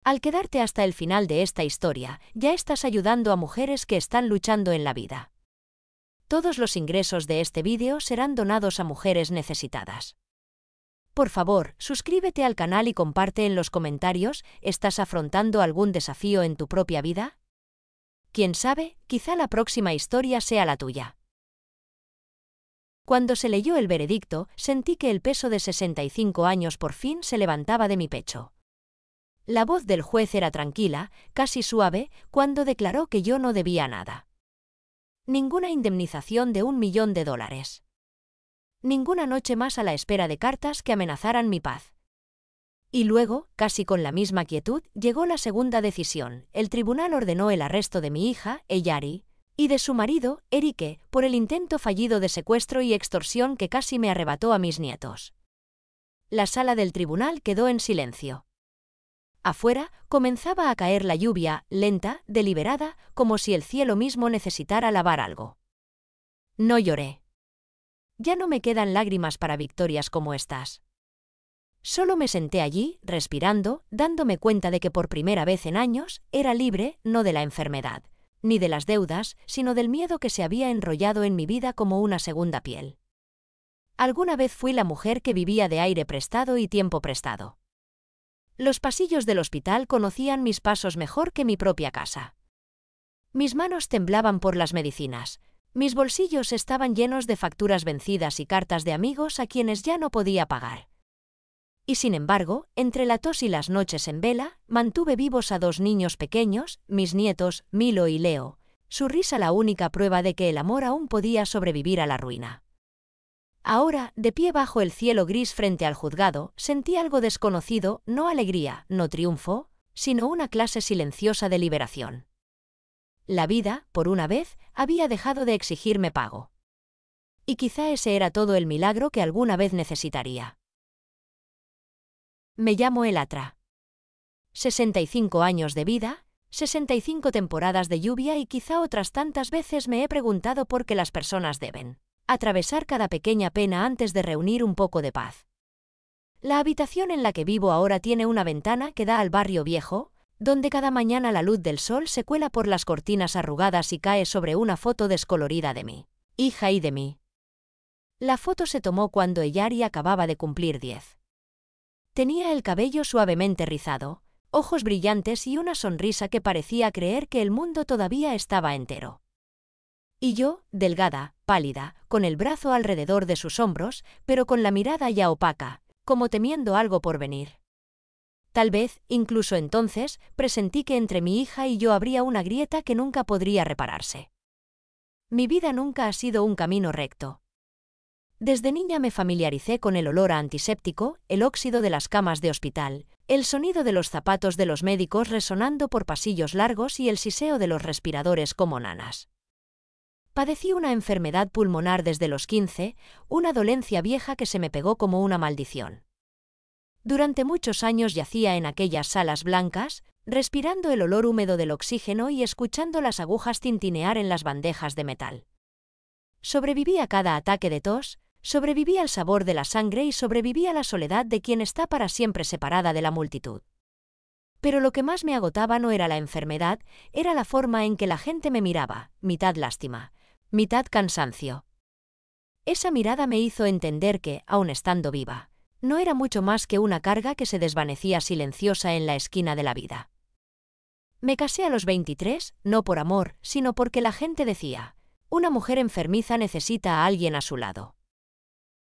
Al quedarte hasta el final de esta historia, ya estás ayudando a mujeres que están luchando en la vida. Todos los ingresos de este vídeo serán donados a mujeres necesitadas. Por favor, suscríbete al canal y comparte en los comentarios. ¿Estás afrontando algún desafío en tu propia vida? Quién sabe, quizá la próxima historia sea la tuya. Cuando se leyó el veredicto, sentí que el peso de 65 años por fin se levantaba de mi pecho. La voz del juez era tranquila, casi suave, cuando declaró que yo no debía nada. Ninguna indemnización de $1 millón. Ninguna noche más a la espera de cartas que amenazaran mi paz. Y luego, casi con la misma quietud, llegó la segunda decisión. El tribunal ordenó el arresto de mi hija, Eyari, y de su marido, Erike, por el intento fallido de secuestro y extorsión que casi me arrebató a mis nietos. La sala del tribunal quedó en silencio. Afuera, comenzaba a caer la lluvia, lenta, deliberada, como si el cielo mismo necesitara lavar algo. No lloré. Ya no me quedan lágrimas para victorias como estas. Solo me senté allí, respirando, dándome cuenta de que por primera vez en años, era libre, no de la enfermedad, ni de las deudas, sino del miedo que se había enrollado en mi vida como una segunda piel. Alguna vez fui la mujer que vivía de aire prestado y tiempo prestado. Los pasillos del hospital conocían mis pasos mejor que mi propia casa. Mis manos temblaban por las medicinas. Mis bolsillos estaban llenos de facturas vencidas y cartas de amigos a quienes ya no podía pagar. Y sin embargo, entre la tos y las noches en vela, mantuve vivos a 2 niños pequeños, mis nietos, Milo y Leo, su risa la única prueba de que el amor aún podía sobrevivir a la ruina. Ahora, de pie bajo el cielo gris frente al juzgado, sentí algo desconocido, no alegría, no triunfo, sino una clase silenciosa de liberación. La vida, por una vez, había dejado de exigirme pago. Y quizá ese era todo el milagro que alguna vez necesitaría. Me llamo Elatra. 65 años de vida, 65 temporadas de lluvia y quizá otras tantas veces me he preguntado por qué las personas deben atravesar cada pequeña pena antes de reunir un poco de paz. La habitación en la que vivo ahora tiene una ventana que da al barrio viejo, donde cada mañana la luz del sol se cuela por las cortinas arrugadas y cae sobre una foto descolorida de mi hija y de mí. La foto se tomó cuando Eyari acababa de cumplir 10. Tenía el cabello suavemente rizado, ojos brillantes y una sonrisa que parecía creer que el mundo todavía estaba entero. Y yo, delgada, pálida, con el brazo alrededor de sus hombros, pero con la mirada ya opaca, como temiendo algo por venir. Tal vez, incluso entonces, presentí que entre mi hija y yo habría una grieta que nunca podría repararse. Mi vida nunca ha sido un camino recto. Desde niña me familiaricé con el olor a antiséptico, el óxido de las camas de hospital, el sonido de los zapatos de los médicos resonando por pasillos largos y el siseo de los respiradores como nanas. Padecí una enfermedad pulmonar desde los 15, una dolencia vieja que se me pegó como una maldición. Durante muchos años yacía en aquellas salas blancas, respirando el olor húmedo del oxígeno y escuchando las agujas tintinear en las bandejas de metal. Sobreviví a cada ataque de tos, sobreviví al sabor de la sangre y sobreviví a la soledad de quien está para siempre separada de la multitud. Pero lo que más me agotaba no era la enfermedad, era la forma en que la gente me miraba, mitad lástima, mitad cansancio. Esa mirada me hizo entender que, aun estando viva, no era mucho más que una carga que se desvanecía silenciosa en la esquina de la vida. Me casé a los 23, no por amor, sino porque la gente decía, una mujer enfermiza necesita a alguien a su lado.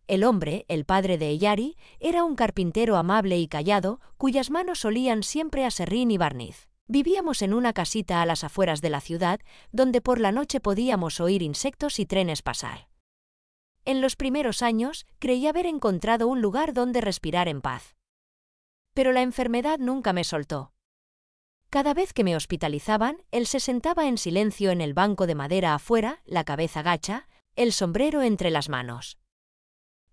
El hombre, el padre de Eyari, era un carpintero amable y callado, cuyas manos olían siempre a serrín y barniz. Vivíamos en una casita a las afueras de la ciudad, donde por la noche podíamos oír insectos y trenes pasar. En los primeros años, creí haber encontrado un lugar donde respirar en paz. Pero la enfermedad nunca me soltó. Cada vez que me hospitalizaban, él se sentaba en silencio en el banco de madera afuera, la cabeza gacha, el sombrero entre las manos.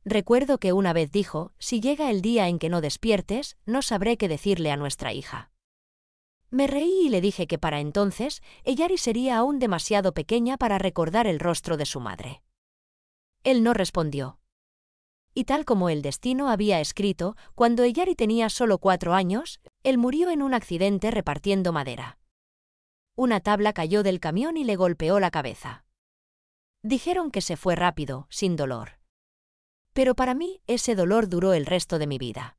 Recuerdo que una vez dijo, si llega el día en que no despiertes, no sabré qué decirle a nuestra hija. Me reí y le dije que para entonces, Eyari sería aún demasiado pequeña para recordar el rostro de su madre. Él no respondió. Y tal como el destino había escrito, cuando Eyari tenía solo 4 años, Él murió en un accidente repartiendo madera. Una tabla cayó del camión y le golpeó la cabeza. Dijeron que se fue rápido, sin dolor. Pero para mí, ese dolor duró el resto de mi vida.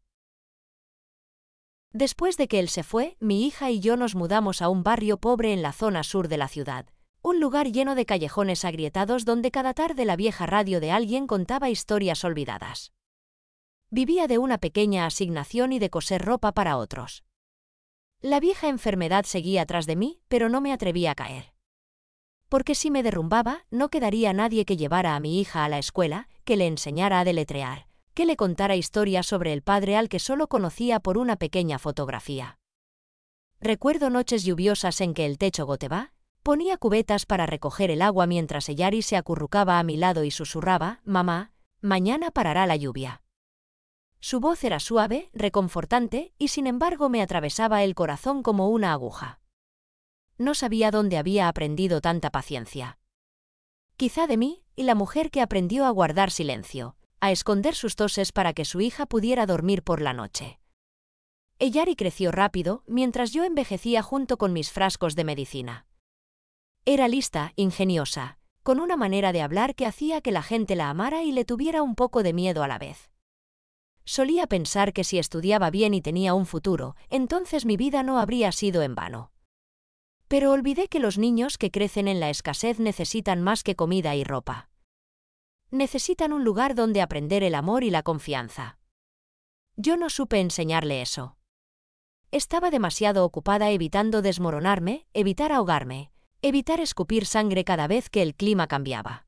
Después de que él se fue, mi hija y yo nos mudamos a un barrio pobre en la zona sur de la ciudad. Un lugar lleno de callejones agrietados donde cada tarde la vieja radio de alguien contaba historias olvidadas. Vivía de una pequeña asignación y de coser ropa para otros. La vieja enfermedad seguía tras de mí, pero no me atrevía a caer. Porque si me derrumbaba, no quedaría nadie que llevara a mi hija a la escuela, que le enseñara a deletrear, que le contara historias sobre el padre al que solo conocía por una pequeña fotografía. Recuerdo noches lluviosas en que el techo goteaba. Ponía cubetas para recoger el agua mientras Eyari se acurrucaba a mi lado y susurraba: «Mamá, mañana parará la lluvia». Su voz era suave, reconfortante, y sin embargo me atravesaba el corazón como una aguja. No sabía dónde había aprendido tanta paciencia. Quizá de mí, y la mujer que aprendió a guardar silencio, a esconder sus toses para que su hija pudiera dormir por la noche. Eyari creció rápido, mientras yo envejecía junto con mis frascos de medicina. Era lista, ingeniosa, con una manera de hablar que hacía que la gente la amara y le tuviera un poco de miedo a la vez. Solía pensar que si estudiaba bien y tenía un futuro, entonces mi vida no habría sido en vano. Pero olvidé que los niños que crecen en la escasez necesitan más que comida y ropa. Necesitan un lugar donde aprender el amor y la confianza. Yo no supe enseñarle eso. Estaba demasiado ocupada evitando desmoronarme, evitar ahogarme, evitar escupir sangre cada vez que el clima cambiaba.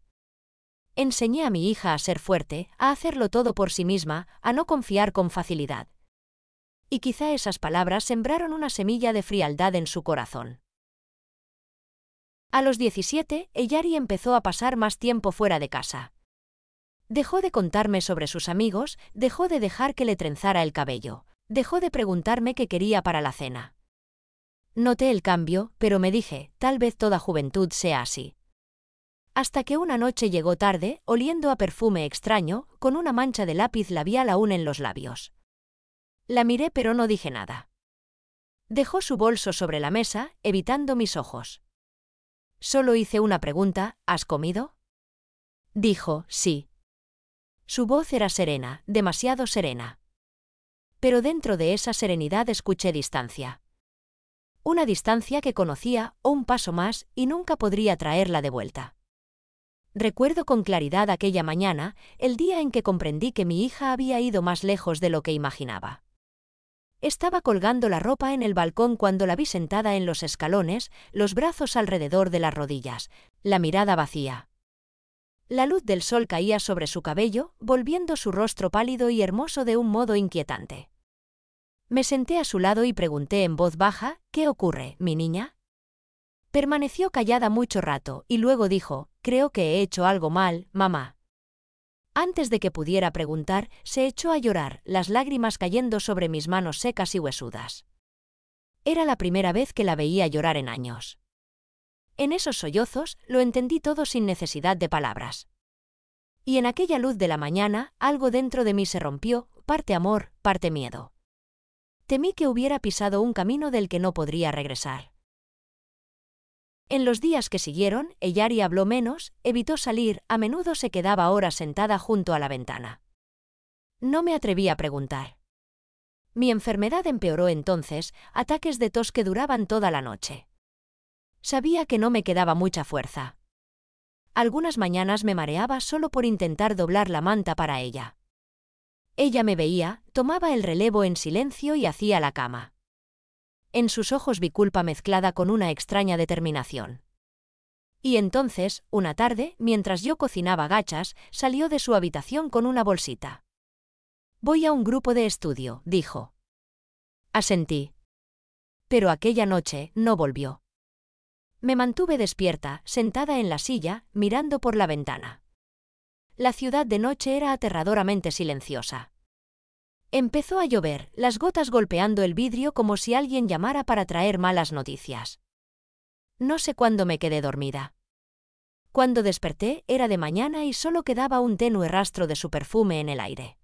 Enseñé a mi hija a ser fuerte, a hacerlo todo por sí misma, a no confiar con facilidad. Y quizá esas palabras sembraron una semilla de frialdad en su corazón. A los 17, Eyari empezó a pasar más tiempo fuera de casa. Dejó de contarme sobre sus amigos, dejó de dejar que le trenzara el cabello, dejó de preguntarme qué quería para la cena. Noté el cambio, pero me dije, tal vez toda juventud sea así. Hasta que una noche llegó tarde, oliendo a perfume extraño, con una mancha de lápiz labial aún en los labios. La miré pero no dije nada. Dejó su bolso sobre la mesa, evitando mis ojos. Solo hice una pregunta: ¿has comido? Dijo, sí. Su voz era serena, demasiado serena. Pero dentro de esa serenidad escuché distancia. Una distancia que conocía, o un paso más, y nunca podría traerla de vuelta. Recuerdo con claridad aquella mañana, el día en que comprendí que mi hija había ido más lejos de lo que imaginaba. Estaba colgando la ropa en el balcón cuando la vi sentada en los escalones, los brazos alrededor de las rodillas, la mirada vacía. La luz del sol caía sobre su cabello, volviendo su rostro pálido y hermoso de un modo inquietante. Me senté a su lado y pregunté en voz baja: «¿Qué ocurre, mi niña?». Permaneció callada mucho rato, y luego dijo: «Creo que he hecho algo mal, mamá». Antes de que pudiera preguntar, se echó a llorar, las lágrimas cayendo sobre mis manos secas y huesudas. Era la primera vez que la veía llorar en años. En esos sollozos, lo entendí todo sin necesidad de palabras. Y en aquella luz de la mañana, algo dentro de mí se rompió, parte amor, parte miedo. Temí que hubiera pisado un camino del que no podría regresar. En los días que siguieron, Eyari habló menos, evitó salir, a menudo se quedaba horas sentada junto a la ventana. No me atreví a preguntar. Mi enfermedad empeoró entonces, ataques de tos que duraban toda la noche. Sabía que no me quedaba mucha fuerza. Algunas mañanas me mareaba solo por intentar doblar la manta para ella. Ella me veía, tomaba el relevo en silencio y hacía la cama. En sus ojos vi culpa mezclada con una extraña determinación. Y entonces, una tarde, mientras yo cocinaba gachas, salió de su habitación con una bolsita. «Voy a un grupo de estudio», dijo. Asentí. Pero aquella noche no volvió. Me mantuve despierta, sentada en la silla, mirando por la ventana. La ciudad de noche era aterradoramente silenciosa. Empezó a llover, las gotas golpeando el vidrio como si alguien llamara para traer malas noticias. No sé cuándo me quedé dormida. Cuando desperté, era de mañana y solo quedaba un tenue rastro de su perfume en el aire.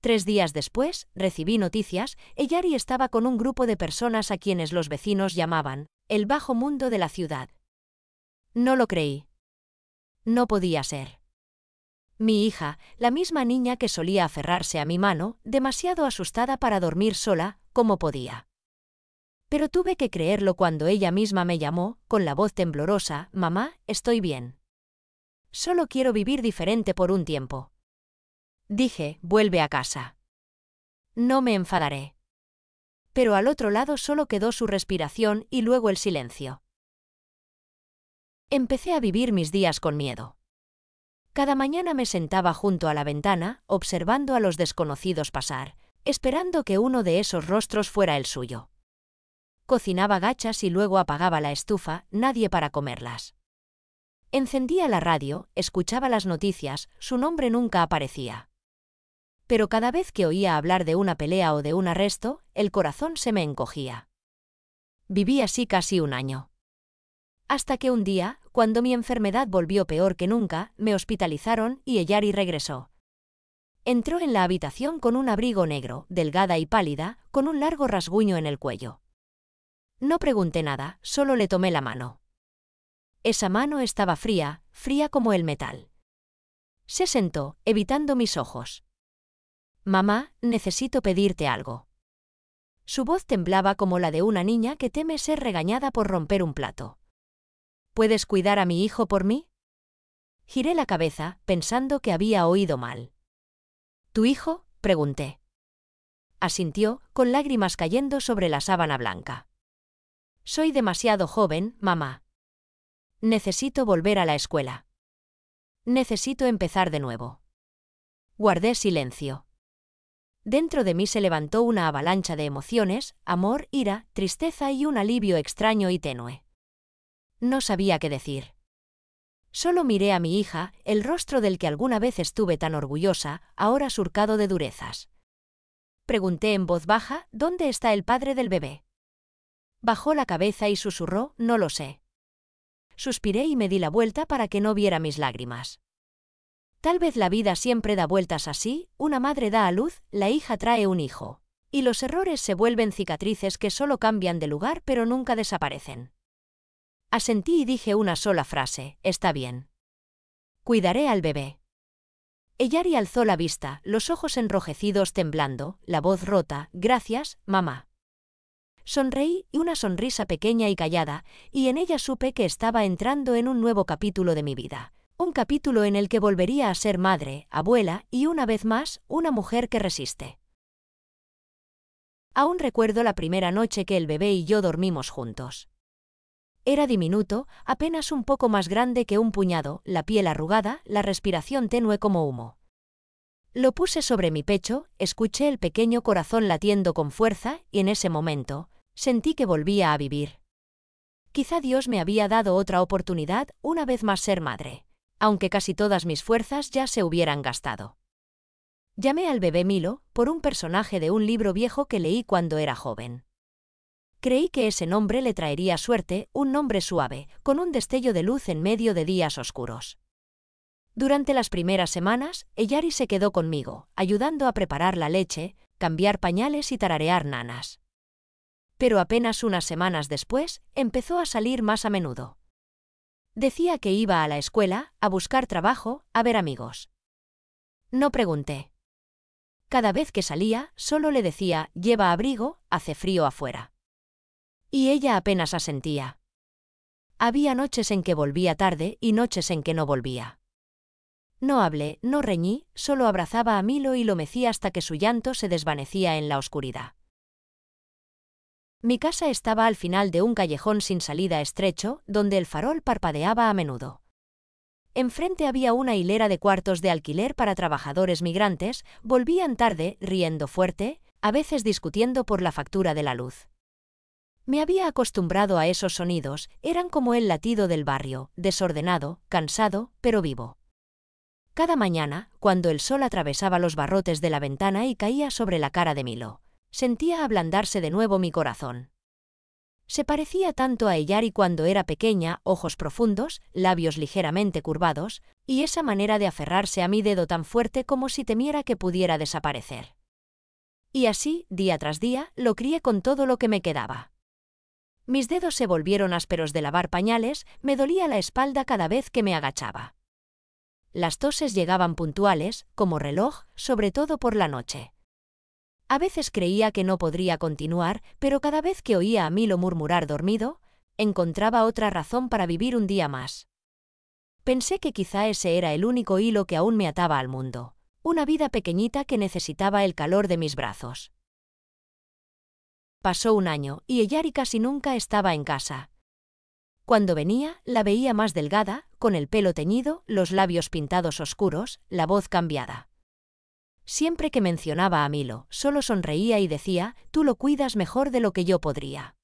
3 días después, recibí noticias, Eyari estaba con un grupo de personas a quienes los vecinos llamaban el bajo mundo de la ciudad. No lo creí. No podía ser. Mi hija, la misma niña que solía aferrarse a mi mano, demasiado asustada para dormir sola, como podía. Pero tuve que creerlo cuando ella misma me llamó, con la voz temblorosa: «Mamá, estoy bien. Solo quiero vivir diferente por un tiempo». Dije: «Vuelve a casa. No me enfadaré». Pero al otro lado solo quedó su respiración y luego el silencio. Empecé a vivir mis días con miedo. Cada mañana me sentaba junto a la ventana, observando a los desconocidos pasar, esperando que uno de esos rostros fuera el suyo. Cocinaba gachas y luego apagaba la estufa, nadie para comerlas. Encendía la radio, escuchaba las noticias, su nombre nunca aparecía. Pero cada vez que oía hablar de una pelea o de un arresto, el corazón se me encogía. Viví así casi un año. Hasta que un día, cuando mi enfermedad volvió peor que nunca, me hospitalizaron y Eyari regresó. Entró en la habitación con un abrigo negro, delgada y pálida, con un largo rasguño en el cuello. No pregunté nada, solo le tomé la mano. Esa mano estaba fría, fría como el metal. Se sentó, evitando mis ojos. «Mamá, necesito pedirte algo». Su voz temblaba como la de una niña que teme ser regañada por romper un plato. «¿Puedes cuidar a mi hijo por mí?» Giré la cabeza, pensando que había oído mal. «¿Tu hijo?», pregunté. Asintió, con lágrimas cayendo sobre la sábana blanca. «Soy demasiado joven, mamá. Necesito volver a la escuela. Necesito empezar de nuevo». Guardé silencio. Dentro de mí se levantó una avalancha de emociones, amor, ira, tristeza y un alivio extraño y tenue. No sabía qué decir. Solo miré a mi hija, el rostro del que alguna vez estuve tan orgullosa, ahora surcado de durezas. Pregunté en voz baja: «¿Dónde está el padre del bebé?». Bajó la cabeza y susurró: «No lo sé». Suspiré y me di la vuelta para que no viera mis lágrimas. Tal vez la vida siempre da vueltas así: una madre da a luz, la hija trae un hijo. Y los errores se vuelven cicatrices que solo cambian de lugar pero nunca desaparecen. Asentí y dije una sola frase: «Está bien. Cuidaré al bebé». Eyari alzó la vista, los ojos enrojecidos temblando, la voz rota: «Gracias, mamá». Sonreí, y una sonrisa pequeña y callada, y en ella supe que estaba entrando en un nuevo capítulo de mi vida. Un capítulo en el que volvería a ser madre, abuela y, una vez más, una mujer que resiste. Aún recuerdo la primera noche que el bebé y yo dormimos juntos. Era diminuto, apenas un poco más grande que un puñado, la piel arrugada, la respiración tenue como humo. Lo puse sobre mi pecho, escuché el pequeño corazón latiendo con fuerza y en ese momento, sentí que volvía a vivir. Quizá Dios me había dado otra oportunidad, una vez más ser madre, aunque casi todas mis fuerzas ya se hubieran gastado. Llamé al bebé Milo, por un personaje de un libro viejo que leí cuando era joven. Creí que ese nombre le traería suerte, un nombre suave, con un destello de luz en medio de días oscuros. Durante las primeras semanas, Eyari se quedó conmigo, ayudando a preparar la leche, cambiar pañales y tararear nanas. Pero apenas unas semanas después, empezó a salir más a menudo. Decía que iba a la escuela, a buscar trabajo, a ver amigos. No pregunté. Cada vez que salía, solo le decía: «Lleva abrigo, hace frío afuera». Y ella apenas asentía. Había noches en que volvía tarde y noches en que no volvía. No hablé, no reñí, solo abrazaba a Milo y lo mecía hasta que su llanto se desvanecía en la oscuridad. Mi casa estaba al final de un callejón sin salida estrecho, donde el farol parpadeaba a menudo. Enfrente había una hilera de cuartos de alquiler para trabajadores migrantes, volvían tarde, riendo fuerte, a veces discutiendo por la factura de la luz. Me había acostumbrado a esos sonidos, eran como el latido del barrio, desordenado, cansado, pero vivo. Cada mañana, cuando el sol atravesaba los barrotes de la ventana y caía sobre la cara de Milo, sentía ablandarse de nuevo mi corazón. Se parecía tanto a Eyari cuando era pequeña, ojos profundos, labios ligeramente curvados, y esa manera de aferrarse a mi dedo tan fuerte como si temiera que pudiera desaparecer. Y así, día tras día, lo crié con todo lo que me quedaba. Mis dedos se volvieron ásperos de lavar pañales, me dolía la espalda cada vez que me agachaba. Las toses llegaban puntuales, como reloj, sobre todo por la noche. A veces creía que no podría continuar, pero cada vez que oía a Milo murmurar dormido, encontraba otra razón para vivir un día más. Pensé que quizá ese era el único hilo que aún me ataba al mundo, una vida pequeñita que necesitaba el calor de mis brazos. Pasó un año, y Eyari casi nunca estaba en casa. Cuando venía, la veía más delgada, con el pelo teñido, los labios pintados oscuros, la voz cambiada. Siempre que mencionaba a Milo, solo sonreía y decía, «Tú lo cuidas mejor de lo que yo podría».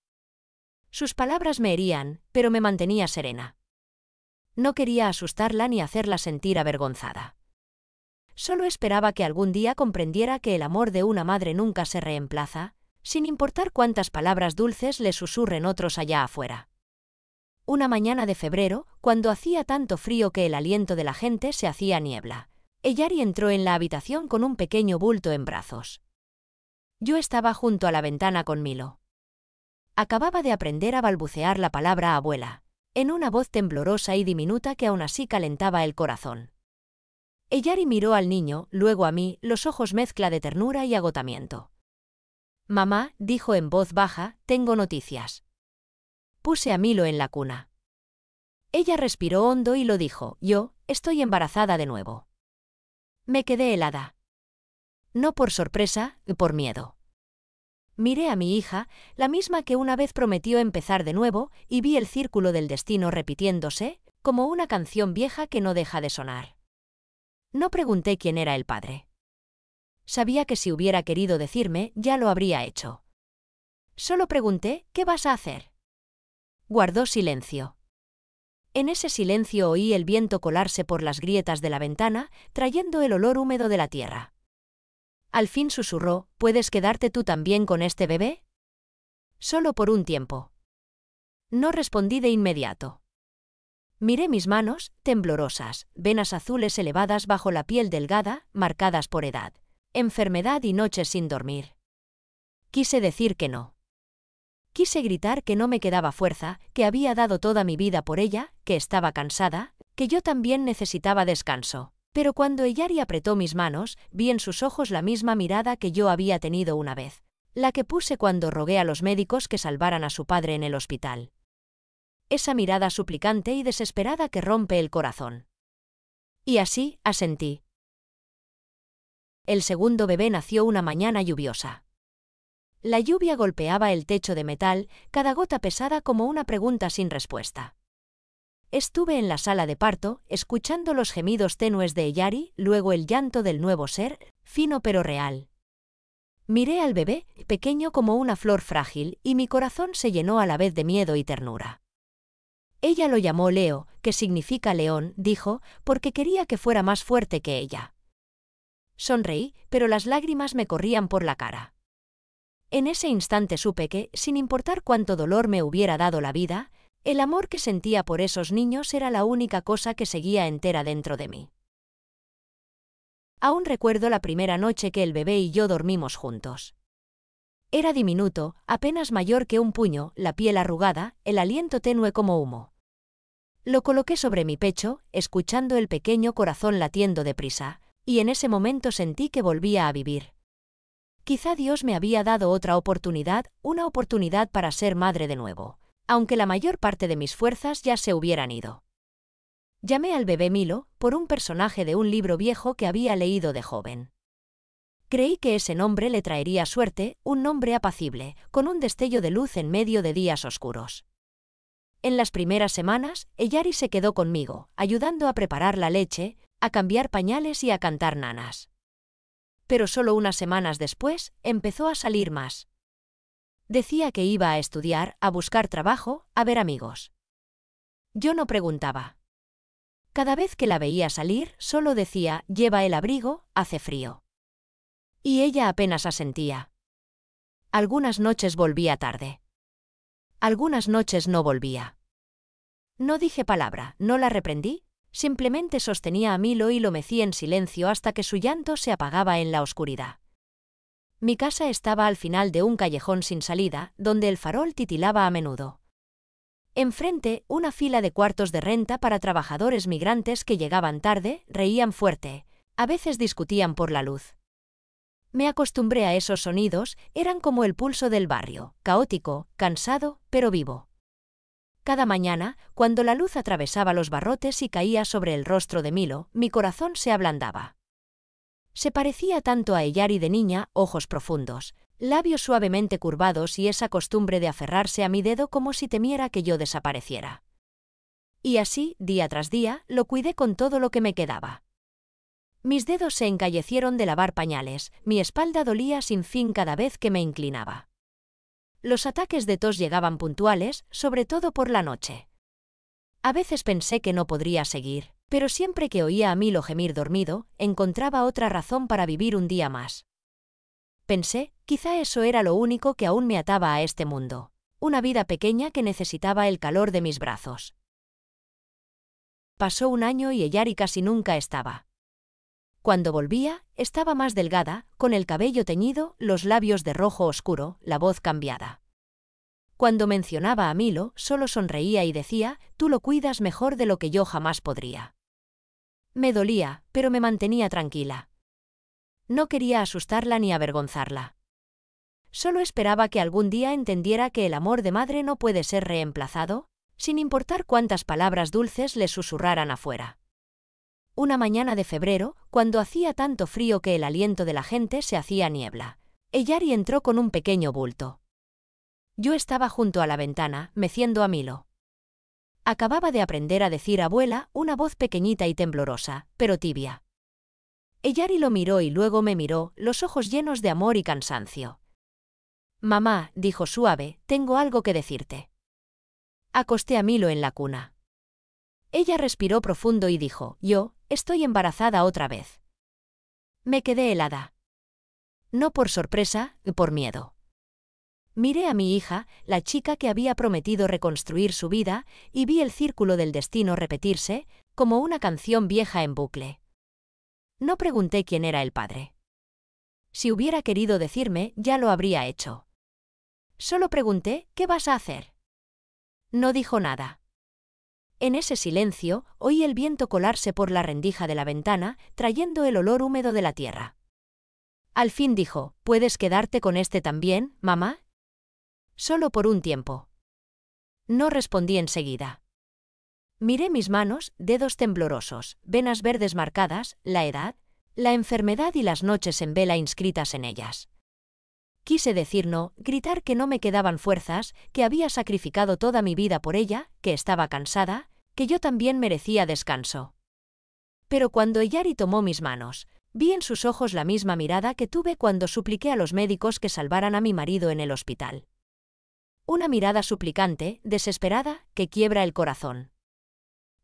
Sus palabras me herían, pero me mantenía serena. No quería asustarla ni hacerla sentir avergonzada. Solo esperaba que algún día comprendiera que el amor de una madre nunca se reemplaza, sin importar cuántas palabras dulces le susurren otros allá afuera. Una mañana de febrero, cuando hacía tanto frío que el aliento de la gente se hacía niebla, Eyari entró en la habitación con un pequeño bulto en brazos. Yo estaba junto a la ventana con Milo. Acababa de aprender a balbucear la palabra abuela, en una voz temblorosa y diminuta que aún así calentaba el corazón. Eyari miró al niño, luego a mí, los ojos mezcla de ternura y agotamiento. «Mamá», dijo en voz baja, «tengo noticias». Puse a Milo en la cuna. Ella respiró hondo y lo dijo, «Yo, estoy embarazada de nuevo». Me quedé helada. No por sorpresa, por miedo. Miré a mi hija, la misma que una vez prometió empezar de nuevo, y vi el círculo del destino repitiéndose, como una canción vieja que no deja de sonar. No pregunté quién era el padre. Sabía que si hubiera querido decirme, ya lo habría hecho. Solo pregunté, «¿Qué vas a hacer?». Guardó silencio. En ese silencio oí el viento colarse por las grietas de la ventana, trayendo el olor húmedo de la tierra. Al fin susurró, «¿Puedes quedarte tú también con este bebé?». Solo por un tiempo. No respondí de inmediato. Miré mis manos, temblorosas, venas azules elevadas bajo la piel delgada, marcadas por edad, enfermedad y noches sin dormir. Quise decir que no. Quise gritar que no me quedaba fuerza, que había dado toda mi vida por ella, que estaba cansada, que yo también necesitaba descanso. Pero cuando Eyari apretó mis manos, vi en sus ojos la misma mirada que yo había tenido una vez, la que puse cuando rogué a los médicos que salvaran a su padre en el hospital. Esa mirada suplicante y desesperada que rompe el corazón. Y así, asentí. El segundo bebé nació una mañana lluviosa. La lluvia golpeaba el techo de metal, cada gota pesada como una pregunta sin respuesta. Estuve en la sala de parto, escuchando los gemidos tenues de Eyari, luego el llanto del nuevo ser, fino pero real. Miré al bebé, pequeño como una flor frágil, y mi corazón se llenó a la vez de miedo y ternura. Ella lo llamó Leo, que significa león, dijo, porque quería que fuera más fuerte que ella. Sonreí, pero las lágrimas me corrían por la cara. En ese instante supe que, sin importar cuánto dolor me hubiera dado la vida, el amor que sentía por esos niños era la única cosa que seguía entera dentro de mí. Aún recuerdo la primera noche que el bebé y yo dormimos juntos. Era diminuto, apenas mayor que un puño, la piel arrugada, el aliento tenue como humo. Lo coloqué sobre mi pecho, escuchando el pequeño corazón latiendo deprisa, y en ese momento sentí que volvía a vivir. Quizá Dios me había dado otra oportunidad, una oportunidad para ser madre de nuevo, aunque la mayor parte de mis fuerzas ya se hubieran ido. Llamé al bebé Milo, por un personaje de un libro viejo que había leído de joven. Creí que ese nombre le traería suerte, un nombre apacible, con un destello de luz en medio de días oscuros. En las primeras semanas, Eyari se quedó conmigo, ayudando a preparar la leche, a cambiar pañales y a cantar nanas. Pero solo unas semanas después, empezó a salir más. Decía que iba a estudiar, a buscar trabajo, a ver amigos. Yo no preguntaba. Cada vez que la veía salir, solo decía, «Lleva el abrigo, hace frío». Y ella apenas asentía. Algunas noches volvía tarde. Algunas noches no volvía. No dije palabra, no la reprendí, simplemente sostenía a Milo y lo mecí en silencio hasta que su llanto se apagaba en la oscuridad. Mi casa estaba al final de un callejón sin salida, donde el farol titilaba a menudo. Enfrente, una fila de cuartos de renta para trabajadores migrantes que llegaban tarde, reían fuerte, a veces discutían por la luz. Me acostumbré a esos sonidos, eran como el pulso del barrio, caótico, cansado, pero vivo. Cada mañana, cuando la luz atravesaba los barrotes y caía sobre el rostro de Milo, mi corazón se ablandaba. Se parecía tanto a Eyari de niña, ojos profundos, labios suavemente curvados y esa costumbre de aferrarse a mi dedo como si temiera que yo desapareciera. Y así, día tras día, lo cuidé con todo lo que me quedaba. Mis dedos se encallecieron de lavar pañales, mi espalda dolía sin fin cada vez que me inclinaba. Los ataques de tos llegaban puntuales, sobre todo por la noche. A veces pensé que no podría seguir, pero siempre que oía a Milo gemir dormido, encontraba otra razón para vivir un día más. Pensé, quizá eso era lo único que aún me ataba a este mundo, una vida pequeña que necesitaba el calor de mis brazos. Pasó un año y Eyari casi nunca estaba. Cuando volvía, estaba más delgada, con el cabello teñido, los labios de rojo oscuro, la voz cambiada. Cuando mencionaba a Milo, solo sonreía y decía, «Tú lo cuidas mejor de lo que yo jamás podría». Me dolía, pero me mantenía tranquila. No quería asustarla ni avergonzarla. Solo esperaba que algún día entendiera que el amor de madre no puede ser reemplazado, sin importar cuántas palabras dulces le susurraran afuera. Una mañana de febrero, cuando hacía tanto frío que el aliento de la gente se hacía niebla, Eyari entró con un pequeño bulto. Yo estaba junto a la ventana, meciendo a Milo. Acababa de aprender a decir abuela, una voz pequeñita y temblorosa, pero tibia. Eyari lo miró y luego me miró, los ojos llenos de amor y cansancio. «Mamá», dijo suave, «tengo algo que decirte». Acosté a Milo en la cuna. Ella respiró profundo y dijo, «Yo, estoy embarazada otra vez». Me quedé helada. No por sorpresa, por miedo. Miré a mi hija, la chica que había prometido reconstruir su vida, y vi el círculo del destino repetirse, como una canción vieja en bucle. No pregunté quién era el padre. Si hubiera querido decirme, ya lo habría hecho. Solo pregunté, «¿Qué vas a hacer?». No dijo nada. En ese silencio, oí el viento colarse por la rendija de la ventana, trayendo el olor húmedo de la tierra. Al fin dijo, «¿Puedes quedarte con este también, mamá?». Solo por un tiempo. No respondí enseguida. Miré mis manos, dedos temblorosos, venas verdes marcadas, la edad, la enfermedad y las noches en vela inscritas en ellas. Quise decir no, gritar que no me quedaban fuerzas, que había sacrificado toda mi vida por ella, que estaba cansada, que yo también merecía descanso. Pero cuando Eyari tomó mis manos, vi en sus ojos la misma mirada que tuve cuando supliqué a los médicos que salvaran a mi marido en el hospital. Una mirada suplicante, desesperada, que quiebra el corazón.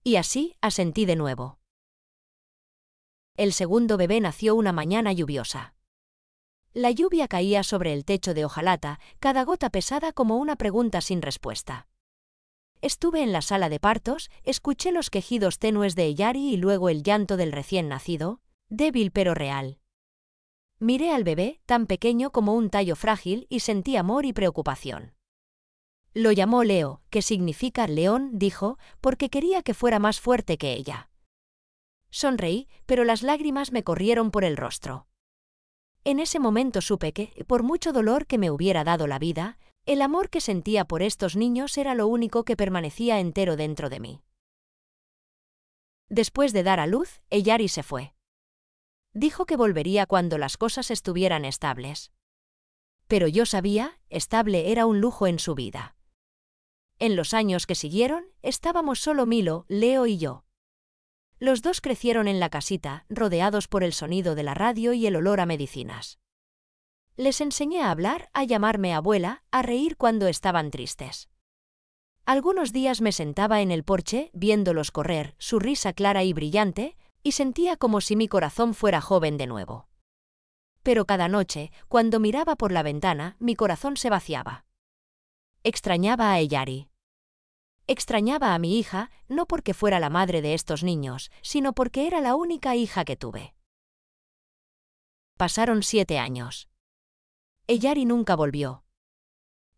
Y así, asentí de nuevo. El segundo bebé nació una mañana lluviosa. La lluvia caía sobre el techo de hojalata, cada gota pesada como una pregunta sin respuesta. Estuve en la sala de partos, escuché los quejidos tenues de Eyari y luego el llanto del recién nacido, débil pero real. Miré al bebé, tan pequeño como un tallo frágil, y sentí amor y preocupación. Lo llamó Leo, que significa león, dijo, porque quería que fuera más fuerte que ella. Sonreí, pero las lágrimas me corrieron por el rostro. En ese momento supe que, por mucho dolor que me hubiera dado la vida, el amor que sentía por estos niños era lo único que permanecía entero dentro de mí. Después de dar a luz, Eyari se fue. Dijo que volvería cuando las cosas estuvieran estables. Pero yo sabía, estable era un lujo en su vida. En los años que siguieron, estábamos solo Milo, Leo y yo. Los dos crecieron en la casita, rodeados por el sonido de la radio y el olor a medicinas. Les enseñé a hablar, a llamarme abuela, a reír cuando estaban tristes. Algunos días me sentaba en el porche, viéndolos correr, su risa clara y brillante, y sentía como si mi corazón fuera joven de nuevo. Pero cada noche, cuando miraba por la ventana, mi corazón se vaciaba. Extrañaba a Eyari. Extrañaba a mi hija, no porque fuera la madre de estos niños, sino porque era la única hija que tuve. Pasaron 7 años. Eyari nunca volvió.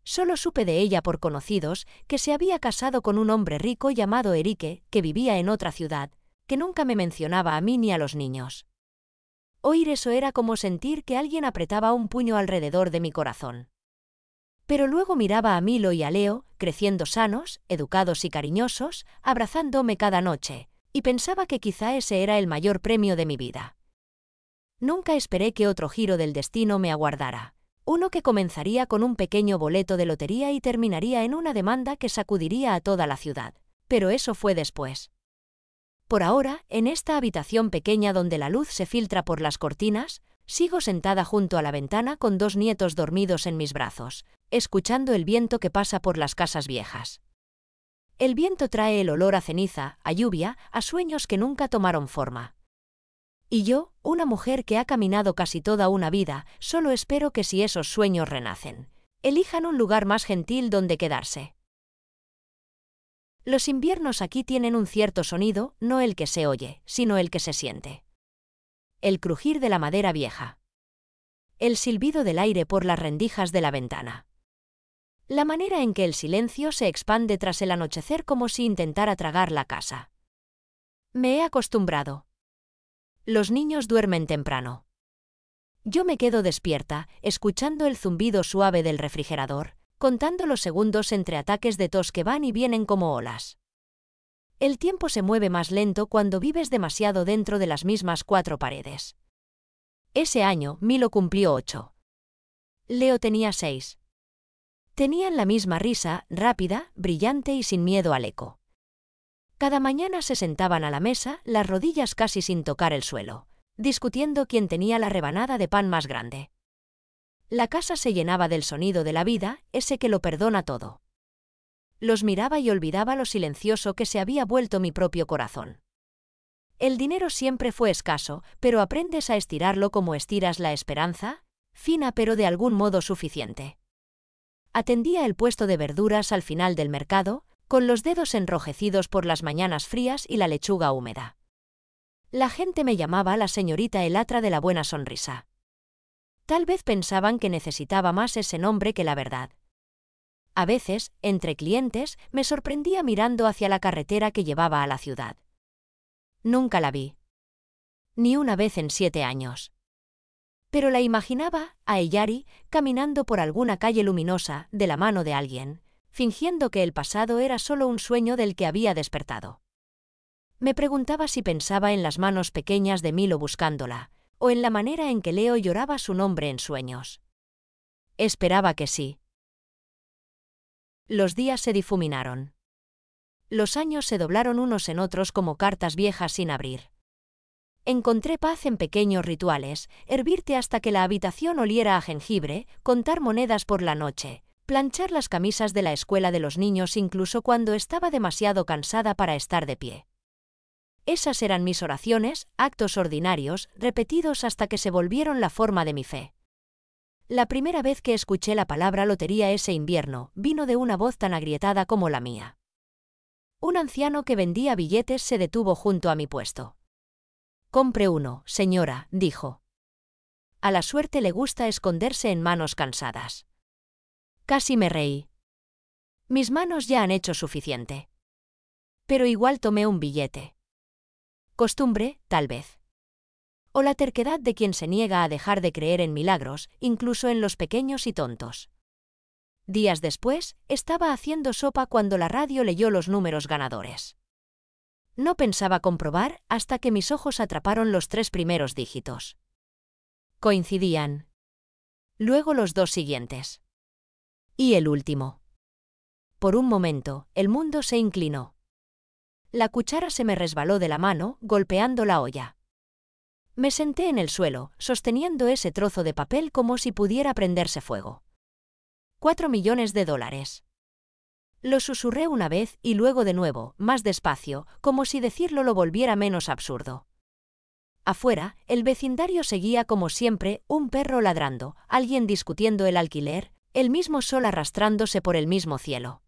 Solo supe de ella por conocidos que se había casado con un hombre rico llamado Erike, que vivía en otra ciudad, que nunca me mencionaba a mí ni a los niños. Oír eso era como sentir que alguien apretaba un puño alrededor de mi corazón. Pero luego miraba a Milo y a Leo, creciendo sanos, educados y cariñosos, abrazándome cada noche, y pensaba que quizá ese era el mayor premio de mi vida. Nunca esperé que otro giro del destino me aguardara. Uno que comenzaría con un pequeño boleto de lotería y terminaría en una demanda que sacudiría a toda la ciudad. Pero eso fue después. Por ahora, en esta habitación pequeña donde la luz se filtra por las cortinas, sigo sentada junto a la ventana con 2 nietos dormidos en mis brazos, escuchando el viento que pasa por las casas viejas. El viento trae el olor a ceniza, a lluvia, a sueños que nunca tomaron forma. Y yo, una mujer que ha caminado casi toda una vida, solo espero que si esos sueños renacen, elijan un lugar más gentil donde quedarse. Los inviernos aquí tienen un cierto sonido, no el que se oye, sino el que se siente. El crujir de la madera vieja. El silbido del aire por las rendijas de la ventana. La manera en que el silencio se expande tras el anochecer como si intentara tragar la casa. Me he acostumbrado. Los niños duermen temprano. Yo me quedo despierta, escuchando el zumbido suave del refrigerador, contando los segundos entre ataques de tos que van y vienen como olas. El tiempo se mueve más lento cuando vives demasiado dentro de las mismas 4 paredes. Ese año, Milo cumplió 8. Leo tenía 6. Tenían la misma risa, rápida, brillante y sin miedo al eco. Cada mañana se sentaban a la mesa, las rodillas casi sin tocar el suelo, discutiendo quién tenía la rebanada de pan más grande. La casa se llenaba del sonido de la vida, ese que lo perdona todo. Los miraba y olvidaba lo silencioso que se había vuelto mi propio corazón. El dinero siempre fue escaso, pero aprendes a estirarlo como estiras la esperanza, fina pero de algún modo suficiente. Atendía el puesto de verduras al final del mercado, con los dedos enrojecidos por las mañanas frías y la lechuga húmeda. La gente me llamaba la señorita Elatra de la buena sonrisa. Tal vez pensaban que necesitaba más ese nombre que la verdad. A veces, entre clientes, me sorprendía mirando hacia la carretera que llevaba a la ciudad. Nunca la vi. Ni una vez en 7 años. Pero la imaginaba, a Eyari, caminando por alguna calle luminosa, de la mano de alguien, fingiendo que el pasado era solo un sueño del que había despertado. Me preguntaba si pensaba en las manos pequeñas de Milo buscándola, o en la manera en que Leo lloraba su nombre en sueños. Esperaba que sí. Los días se difuminaron. Los años se doblaron unos en otros como cartas viejas sin abrir. Encontré paz en pequeños rituales, hervirte hasta que la habitación oliera a jengibre, contar monedas por la noche, planchar las camisas de la escuela de los niños incluso cuando estaba demasiado cansada para estar de pie. Esas eran mis oraciones, actos ordinarios, repetidos hasta que se volvieron la forma de mi fe. La primera vez que escuché la palabra lotería ese invierno, vino de una voz tan agrietada como la mía. Un anciano que vendía billetes se detuvo junto a mi puesto. «Compre uno, señora», dijo. A la suerte le gusta esconderse en manos cansadas. Casi me reí. Mis manos ya han hecho suficiente. Pero igual tomé un billete. Costumbre, tal vez. O la terquedad de quien se niega a dejar de creer en milagros, incluso en los pequeños y tontos. Días después, estaba haciendo sopa cuando la radio leyó los números ganadores. No pensaba comprobar hasta que mis ojos atraparon los 3 primeros dígitos. Coincidían. Luego los 2 siguientes. Y el último. Por un momento, el mundo se inclinó. La cuchara se me resbaló de la mano, golpeando la olla. Me senté en el suelo, sosteniendo ese trozo de papel como si pudiera prenderse fuego. $4 millones. Lo susurré una vez y luego de nuevo, más despacio, como si decirlo lo volviera menos absurdo. Afuera, el vecindario seguía como siempre, un perro ladrando, alguien discutiendo el alquiler, El mismo sol arrastrándose por el mismo cielo.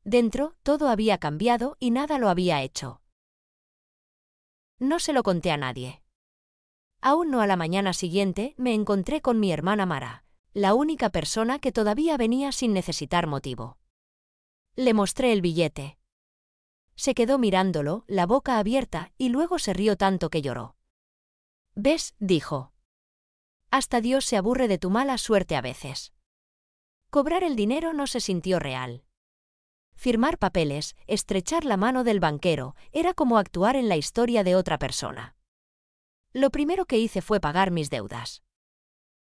Dentro, todo había cambiado y nada lo había hecho. No se lo conté a nadie. Aún no a la mañana siguiente me encontré con mi hermana Mara, la única persona que todavía venía sin necesitar motivo. Le mostré el billete. Se quedó mirándolo, la boca abierta, y luego se rió tanto que lloró. «¿Ves?», dijo. «Hasta Dios se aburre de tu mala suerte a veces». Cobrar el dinero no se sintió real. Firmar papeles, estrechar la mano del banquero, era como actuar en la historia de otra persona. Lo primero que hice fue pagar mis deudas.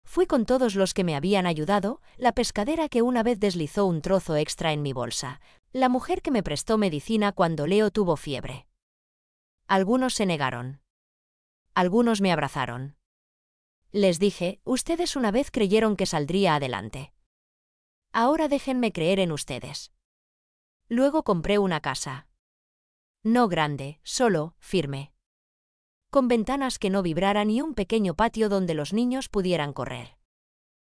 Fui con todos los que me habían ayudado, la pescadera que una vez deslizó un trozo extra en mi bolsa, la mujer que me prestó medicina cuando Leo tuvo fiebre. Algunos se negaron. Algunos me abrazaron. Les dije, ustedes una vez creyeron que saldría adelante. Ahora déjenme creer en ustedes. Luego compré una casa. No grande, solo, firme. Con ventanas que no vibraran y un pequeño patio donde los niños pudieran correr.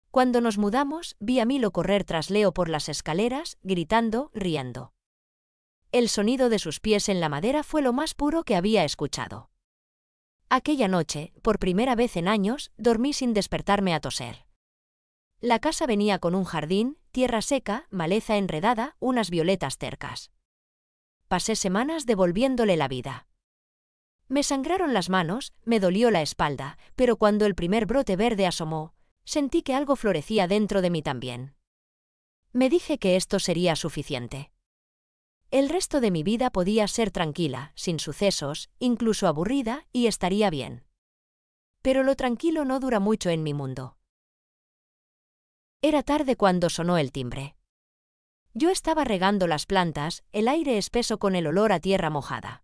Cuando nos mudamos, vi a Milo correr tras Leo por las escaleras, gritando, riendo. El sonido de sus pies en la madera fue lo más puro que había escuchado. Aquella noche, por primera vez en años, dormí sin despertarme a toser. La casa venía con un jardín, tierra seca, maleza enredada, unas violetas tercas. Pasé semanas devolviéndole la vida. Me sangraron las manos, me dolió la espalda, pero cuando el primer brote verde asomó, sentí que algo florecía dentro de mí también. Me dije que esto sería suficiente. El resto de mi vida podía ser tranquila, sin sucesos, incluso aburrida, y estaría bien. Pero lo tranquilo no dura mucho en mi mundo. Era tarde cuando sonó el timbre. Yo estaba regando las plantas, el aire espeso con el olor a tierra mojada.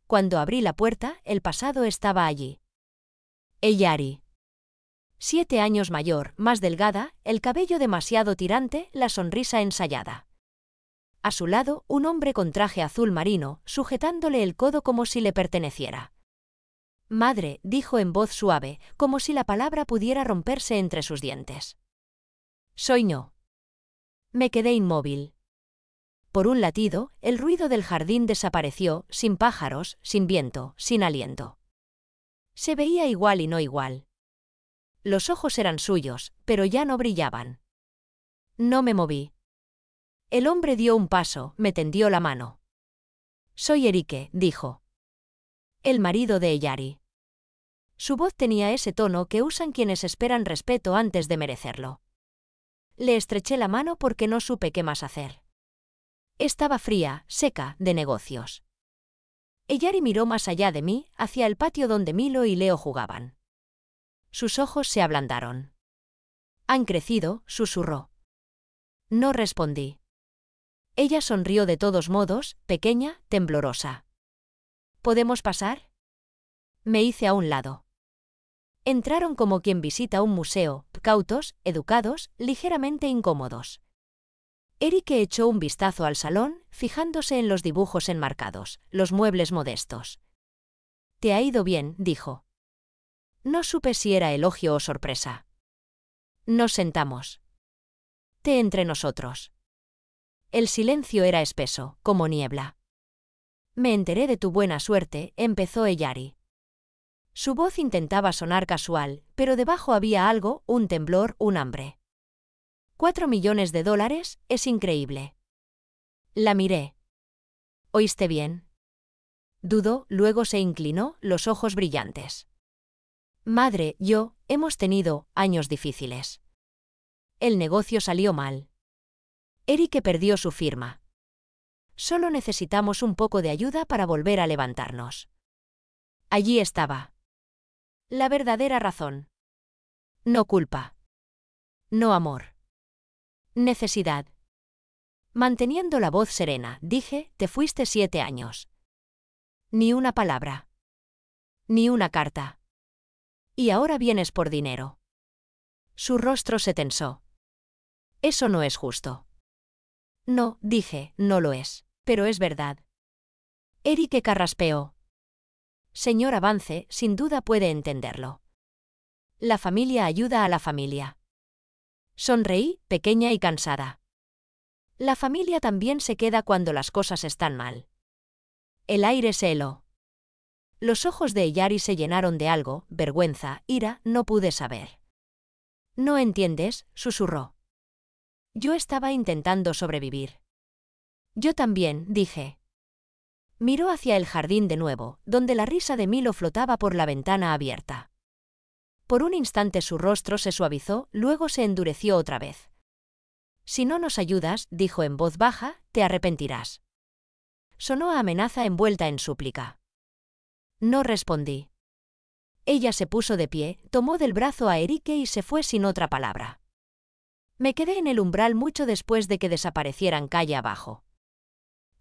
Cuando abrí la puerta, el pasado estaba allí. Eyari. 7 años mayor, más delgada, el cabello demasiado tirante, la sonrisa ensayada. A su lado, un hombre con traje azul marino, sujetándole el codo como si le perteneciera. «Madre», dijo en voz suave, como si la palabra pudiera romperse entre sus dientes. «Soy yo». Me quedé inmóvil. Por un latido, el ruido del jardín desapareció, sin pájaros, sin viento, sin aliento. Se veía igual y no igual. Los ojos eran suyos, pero ya no brillaban. No me moví. El hombre dio un paso, me tendió la mano. «Soy Erique», dijo. El marido de Eyari. Su voz tenía ese tono que usan quienes esperan respeto antes de merecerlo. Le estreché la mano porque no supe qué más hacer. Estaba fría, seca, de negocios. Eyari miró más allá de mí, hacia el patio donde Milo y Leo jugaban. Sus ojos se ablandaron. «Han crecido», susurró. No respondí. Ella sonrió de todos modos, pequeña, temblorosa. «¿Podemos pasar?». Me hice a un lado. Entraron como quien visita un museo, cautos, educados, ligeramente incómodos. Erique echó un vistazo al salón, fijándose en los dibujos enmarcados, los muebles modestos. «Te ha ido bien», dijo. No supe si era elogio o sorpresa. Nos sentamos. Té entre nosotros. El silencio era espeso, como niebla. «Me enteré de tu buena suerte», empezó Eyari. Su voz intentaba sonar casual, pero debajo había algo, un temblor, un hambre. $4 millones, es increíble. La miré. «¿Oíste bien?». Dudó, luego se inclinó, los ojos brillantes. «Madre, hemos tenido años difíciles. El negocio salió mal. Erique perdió su firma. Solo necesitamos un poco de ayuda para volver a levantarnos». Allí estaba. La verdadera razón. No culpa. No amor. Necesidad. Manteniendo la voz serena, dije, «Te fuiste 7 años. Ni una palabra. Ni una carta. Y ahora vienes por dinero». Su rostro se tensó. «Eso no es justo». «No», dije, «no lo es. Pero es verdad». Erique carraspeó. «Señor Avance, sin duda puede entenderlo. La familia ayuda a la familia. Sonreí, pequeña y cansada. La familia también se queda cuando las cosas están mal. El aire se heló. Los ojos de Eyari se llenaron de algo, vergüenza, ira, no pude saber. «¿No entiendes?», susurró. Yo estaba intentando sobrevivir. Yo también, dije. Miró hacia el jardín de nuevo, donde la risa de Milo flotaba por la ventana abierta. Por un instante su rostro se suavizó, luego se endureció otra vez. «Si no nos ayudas», dijo en voz baja, «te arrepentirás». Sonó a amenaza envuelta en súplica. No respondí. Ella se puso de pie, tomó del brazo a Erique y se fue sin otra palabra. Me quedé en el umbral mucho después de que desaparecieran calle abajo.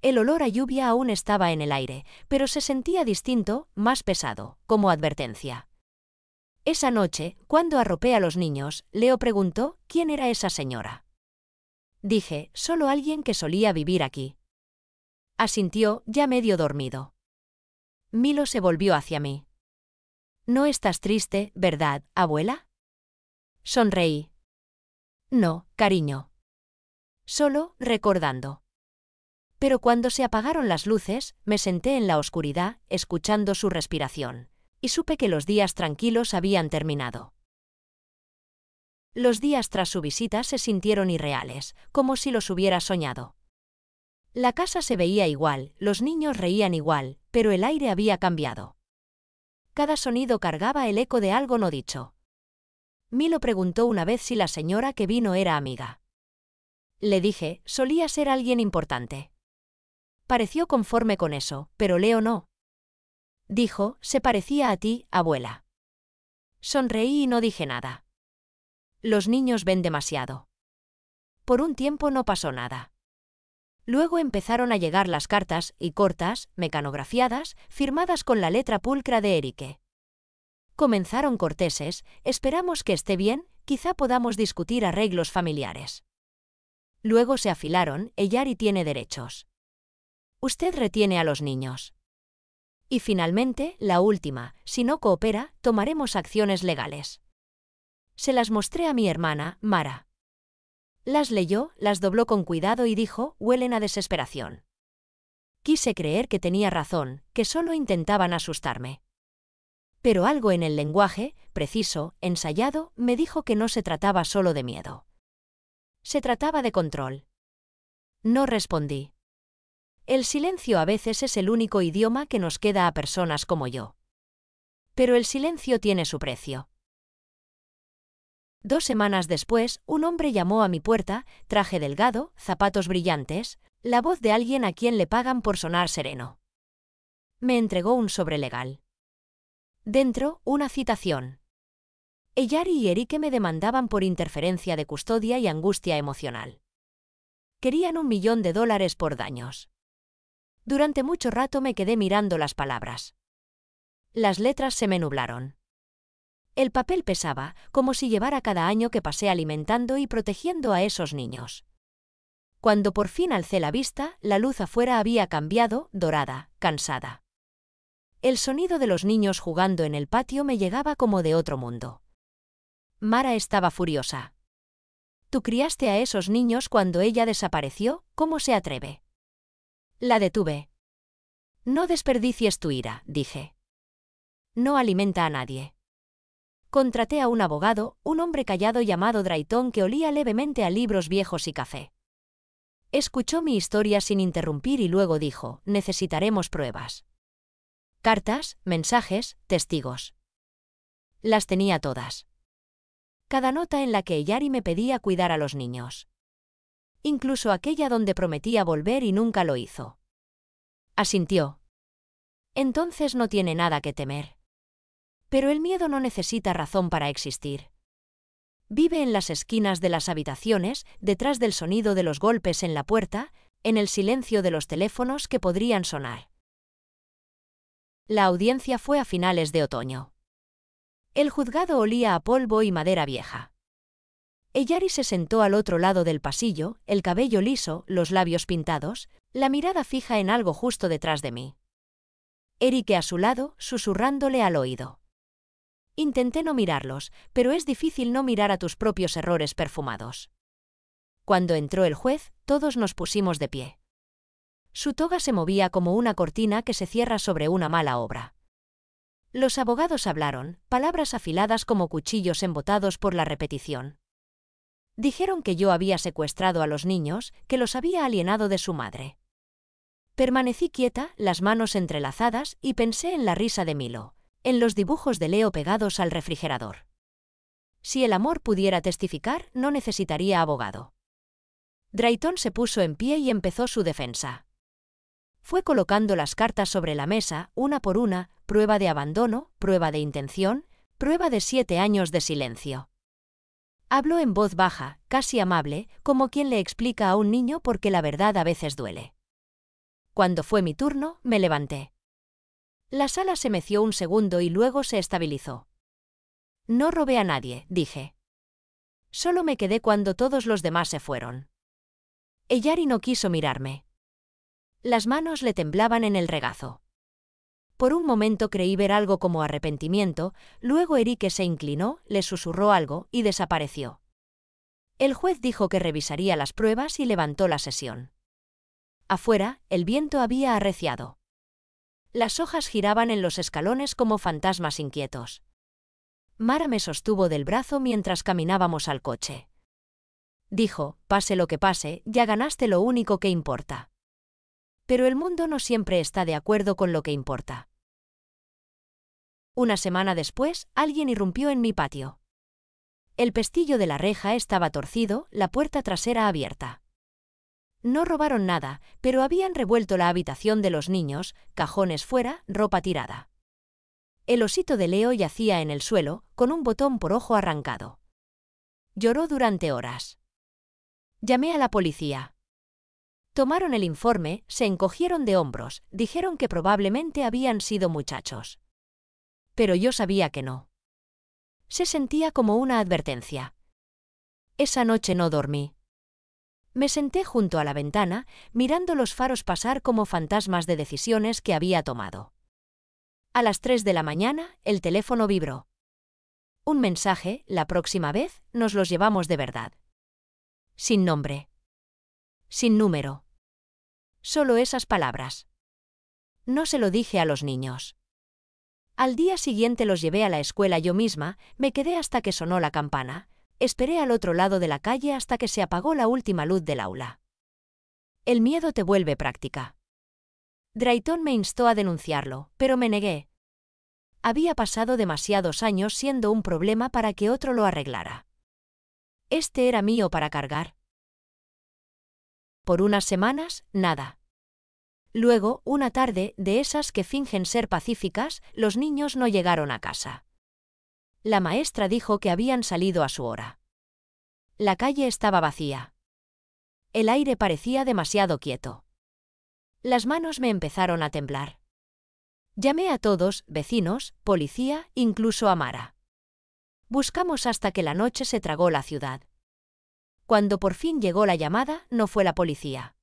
El olor a lluvia aún estaba en el aire, pero se sentía distinto, más pesado, como advertencia. Esa noche, cuando arropé a los niños, Leo preguntó quién era esa señora. Dije, solo alguien que solía vivir aquí. Asintió, ya medio dormido. Milo se volvió hacia mí. «No estás triste, ¿verdad, abuela?». Sonreí. «No, cariño. Solo, recordando». Pero cuando se apagaron las luces, me senté en la oscuridad, escuchando su respiración, y supe que los días tranquilos habían terminado. Los días tras su visita se sintieron irreales, como si los hubiera soñado. La casa se veía igual, los niños reían igual, pero el aire había cambiado. Cada sonido cargaba el eco de algo no dicho. Milo preguntó una vez si la señora que vino era amiga. Le dije, solía ser alguien importante. Pareció conforme con eso, pero Leo no. Dijo, se parecía a ti, abuela. Sonreí y no dije nada. Los niños ven demasiado. Por un tiempo no pasó nada. Luego empezaron a llegar las cartas, y cortas, mecanografiadas, firmadas con la letra pulcra de Erique. Comenzaron corteses, esperamos que esté bien, quizá podamos discutir arreglos familiares. Luego se afilaron, Eyari tiene derechos. Usted retiene a los niños. Y finalmente, la última, si no coopera, tomaremos acciones legales. Se las mostré a mi hermana, Mara. Las leyó, las dobló con cuidado y dijo, huelen a desesperación. Quise creer que tenía razón, que solo intentaban asustarme. Pero algo en el lenguaje, preciso, ensayado, me dijo que no se trataba solo de miedo. Se trataba de control. No respondí. El silencio a veces es el único idioma que nos queda a personas como yo. Pero el silencio tiene su precio. 2 semanas después, un hombre llamó a mi puerta, traje delgado, zapatos brillantes, la voz de alguien a quien le pagan por sonar sereno. Me entregó un sobre legal. Dentro, una citación. Eyari y Erique me demandaban por interferencia de custodia y angustia emocional. Querían $1 millón por daños. Durante mucho rato me quedé mirando las palabras. Las letras se me nublaron. El papel pesaba, como si llevara cada año que pasé alimentando y protegiendo a esos niños. Cuando por fin alcé la vista, la luz afuera había cambiado, dorada, cansada. El sonido de los niños jugando en el patio me llegaba como de otro mundo. Mara estaba furiosa. «¿Tú criaste a esos niños cuando ella desapareció? ¿Cómo se atreve?». La detuve. «No desperdicies tu ira», dije. «No alimenta a nadie». Contraté a un abogado, un hombre callado llamado Drayton que olía levemente a libros viejos y café. Escuchó mi historia sin interrumpir y luego dijo, necesitaremos pruebas. Cartas, mensajes, testigos. Las tenía todas. Cada nota en la que Eyari me pedía cuidar a los niños. Incluso aquella donde prometía volver y nunca lo hizo. Asintió. Entonces no tiene nada que temer. Pero el miedo no necesita razón para existir. Vive en las esquinas de las habitaciones, detrás del sonido de los golpes en la puerta, en el silencio de los teléfonos que podrían sonar. La audiencia fue a finales de otoño. El juzgado olía a polvo y madera vieja. Eyari se sentó al otro lado del pasillo, el cabello liso, los labios pintados, la mirada fija en algo justo detrás de mí. Erique a su lado, susurrándole al oído. Intenté no mirarlos, pero es difícil no mirar a tus propios errores perfumados. Cuando entró el juez, todos nos pusimos de pie. Su toga se movía como una cortina que se cierra sobre una mala obra. Los abogados hablaron, palabras afiladas como cuchillos embotados por la repetición. Dijeron que yo había secuestrado a los niños, que los había alienado de su madre. Permanecí quieta, las manos entrelazadas, y pensé en la risa de Milo, en los dibujos de Leo pegados al refrigerador. Si el amor pudiera testificar, no necesitaría abogado. Drayton se puso en pie y empezó su defensa. Fue colocando las cartas sobre la mesa, una por una, prueba de abandono, prueba de intención, prueba de 7 años de silencio. Habló en voz baja, casi amable, como quien le explica a un niño por qué la verdad a veces duele. Cuando fue mi turno, me levanté. La sala se meció un segundo y luego se estabilizó. No robé a nadie, dije. Solo me quedé cuando todos los demás se fueron. Eyari no quiso mirarme. Las manos le temblaban en el regazo. Por un momento creí ver algo como arrepentimiento, luego Erique se inclinó, le susurró algo y desapareció. El juez dijo que revisaría las pruebas y levantó la sesión. Afuera, el viento había arreciado. Las hojas giraban en los escalones como fantasmas inquietos. Mara me sostuvo del brazo mientras caminábamos al coche. Dijo, pase lo que pase, ya ganaste lo único que importa. Pero el mundo no siempre está de acuerdo con lo que importa. Una semana después, alguien irrumpió en mi patio. El pestillo de la reja estaba torcido, la puerta trasera abierta. No robaron nada, pero habían revuelto la habitación de los niños, cajones fuera, ropa tirada. El osito de Leo yacía en el suelo, con un botón por ojo arrancado. Lloró durante horas. Llamé a la policía. Tomaron el informe, se encogieron de hombros, dijeron que probablemente habían sido muchachos. Pero yo sabía que no. Se sentía como una advertencia. Esa noche no dormí. Me senté junto a la ventana, mirando los faros pasar como fantasmas de decisiones que había tomado. A las 3 de la mañana, el teléfono vibró. Un mensaje, la próxima vez, nos los llevamos de verdad. Sin nombre. Sin número. Solo esas palabras. No se lo dije a los niños. Al día siguiente los llevé a la escuela yo misma, me quedé hasta que sonó la campana, esperé al otro lado de la calle hasta que se apagó la última luz del aula. El miedo te vuelve práctica. Drayton me instó a denunciarlo, pero me negué. Había pasado demasiados años siendo un problema para que otro lo arreglara. Este era mío para cargar. Por unas semanas, nada. Luego, una tarde, de esas que fingen ser pacíficas, los niños no llegaron a casa. La maestra dijo que habían salido a su hora. La calle estaba vacía. El aire parecía demasiado quieto. Las manos me empezaron a temblar. Llamé a todos, vecinos, policía, incluso a Mara. Buscamos hasta que la noche se tragó la ciudad. Cuando por fin llegó la llamada, no fue la policía.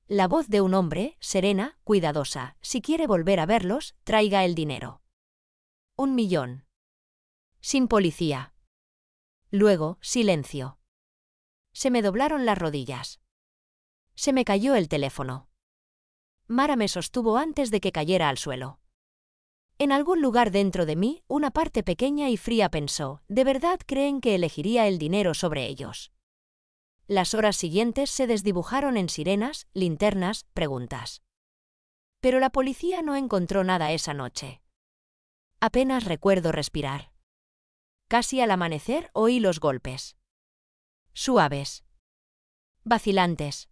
La voz de un hombre, serena, cuidadosa, si quiere volver a verlos, traiga el dinero. 1 millón. Sin policía. Luego, silencio. Se me doblaron las rodillas. Se me cayó el teléfono. Mara me sostuvo antes de que cayera al suelo. En algún lugar dentro de mí, una parte pequeña y fría pensó, ¿de verdad creen que elegiría el dinero sobre ellos? Las horas siguientes se desdibujaron en sirenas, linternas, preguntas. Pero la policía no encontró nada esa noche. Apenas recuerdo respirar. Casi al amanecer oí los golpes. Suaves. Vacilantes.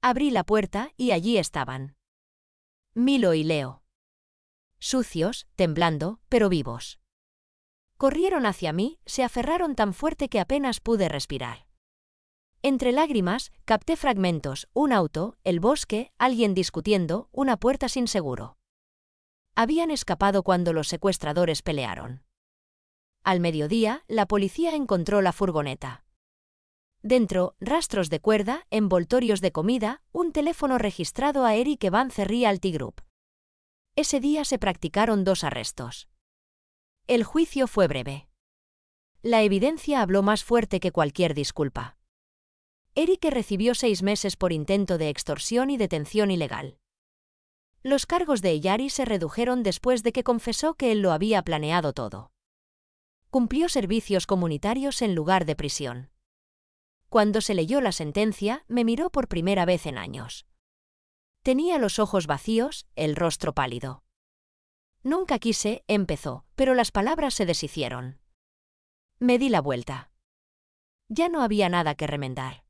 Abrí la puerta y allí estaban. Milo y Leo. Sucios, temblando, pero vivos. Corrieron hacia mí, se aferraron tan fuerte que apenas pude respirar. Entre lágrimas, capté fragmentos, un auto, el bosque, alguien discutiendo, una puerta sin seguro. Habían escapado cuando los secuestradores pelearon. Al mediodía, la policía encontró la furgoneta. Dentro, rastros de cuerda, envoltorios de comida, un teléfono registrado a Eric Evans Realty Group. Ese día se practicaron 2 arrestos. El juicio fue breve. La evidencia habló más fuerte que cualquier disculpa. Eric recibió 6 meses por intento de extorsión y detención ilegal. Los cargos de Eyari se redujeron después de que confesó que él lo había planeado todo. Cumplió servicios comunitarios en lugar de prisión. Cuando se leyó la sentencia, me miró por primera vez en años. Tenía los ojos vacíos, el rostro pálido. Nunca quise, empezó, pero las palabras se deshicieron. Me di la vuelta. Ya no había nada que remendar.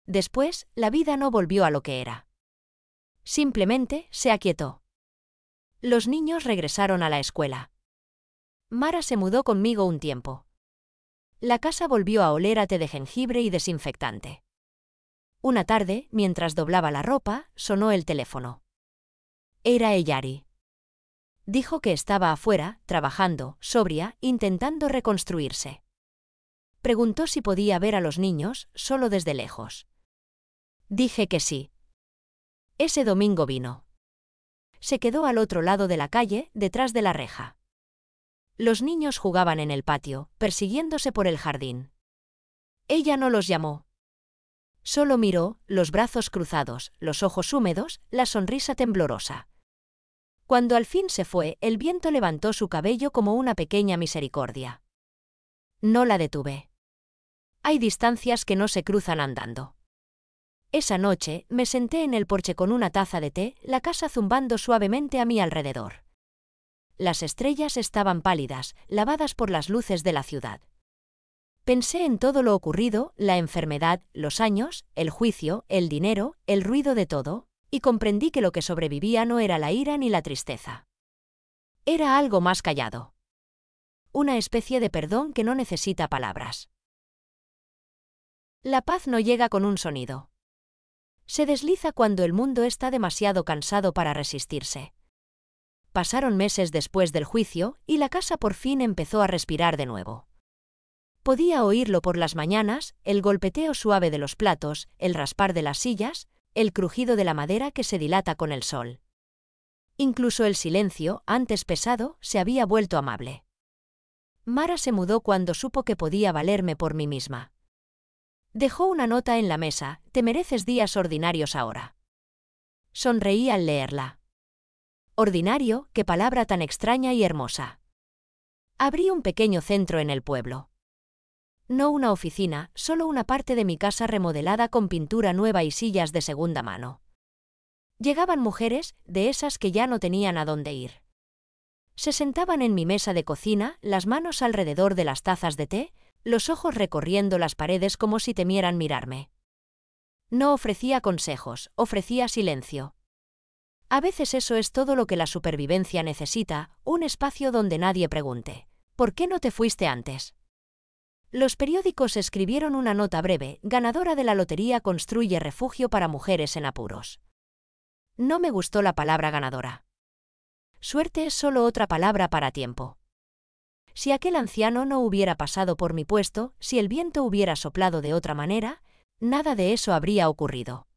Después, la vida no volvió a lo que era. Simplemente se aquietó. Los niños regresaron a la escuela. Mara se mudó conmigo un tiempo. La casa volvió a oler a té de jengibre y desinfectante. Una tarde, mientras doblaba la ropa, sonó el teléfono. Era Eyari. Dijo que estaba afuera, trabajando, sobria, intentando reconstruirse. Preguntó si podía ver a los niños, solo desde lejos. Dije que sí. Ese domingo vino. Se quedó al otro lado de la calle, detrás de la reja. Los niños jugaban en el patio, persiguiéndose por el jardín. Ella no los llamó. Solo miró, los brazos cruzados, los ojos húmedos, la sonrisa temblorosa. Cuando al fin se fue, el viento levantó su cabello como una pequeña misericordia. No la detuve. Hay distancias que no se cruzan andando. Esa noche, me senté en el porche con una taza de té, la casa zumbando suavemente a mi alrededor. Las estrellas estaban pálidas, lavadas por las luces de la ciudad. Pensé en todo lo ocurrido, la enfermedad, los años, el juicio, el dinero, el ruido de todo, y comprendí que lo que sobrevivía no era la ira ni la tristeza. Era algo más callado. Una especie de perdón que no necesita palabras. La paz no llega con un sonido. Se desliza cuando el mundo está demasiado cansado para resistirse. Pasaron meses después del juicio, y la casa por fin empezó a respirar de nuevo. Podía oírlo por las mañanas, el golpeteo suave de los platos, el raspar de las sillas, el crujido de la madera que se dilata con el sol. Incluso el silencio, antes pesado, se había vuelto amable. Mara se mudó cuando supo que podía valerme por mí misma. Dejó una nota en la mesa: te mereces días ordinarios ahora. Sonreí al leerla. Ordinario, qué palabra tan extraña y hermosa. Abrí un pequeño centro en el pueblo. No una oficina, solo una parte de mi casa remodelada con pintura nueva y sillas de segunda mano. Llegaban mujeres, de esas que ya no tenían a dónde ir. Se sentaban en mi mesa de cocina, las manos alrededor de las tazas de té, los ojos recorriendo las paredes como si temieran mirarme. No ofrecía consejos, ofrecía silencio. A veces eso es todo lo que la supervivencia necesita, un espacio donde nadie pregunte: ¿por qué no te fuiste antes? Los periódicos escribieron una nota breve: ganadora de la lotería construye refugio para mujeres en apuros. No me gustó la palabra ganadora. Suerte es solo otra palabra para tiempo. Si aquel anciano no hubiera pasado por mi puesto, si el viento hubiera soplado de otra manera, nada de eso habría ocurrido.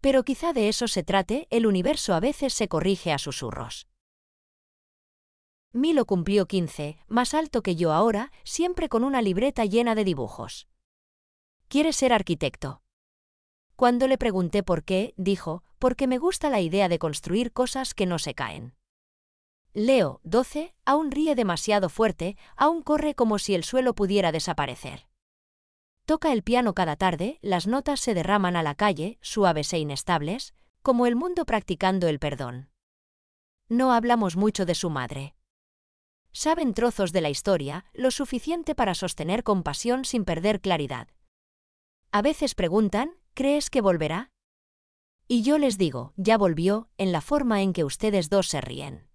Pero quizá de eso se trate, el universo a veces se corrige a susurros. Milo cumplió 15, más alto que yo ahora, siempre con una libreta llena de dibujos. ¿Quieres ser arquitecto? Cuando le pregunté por qué, dijo: porque me gusta la idea de construir cosas que no se caen. Leo, 12, aún ríe demasiado fuerte, aún corre como si el suelo pudiera desaparecer. Toca el piano cada tarde, las notas se derraman a la calle, suaves e inestables, como el mundo practicando el perdón. No hablamos mucho de su madre. Saben trozos de la historia, lo suficiente para sostener compasión sin perder claridad. A veces preguntan: ¿crees que volverá? Y yo les digo: ya volvió, en la forma en que ustedes dos se ríen.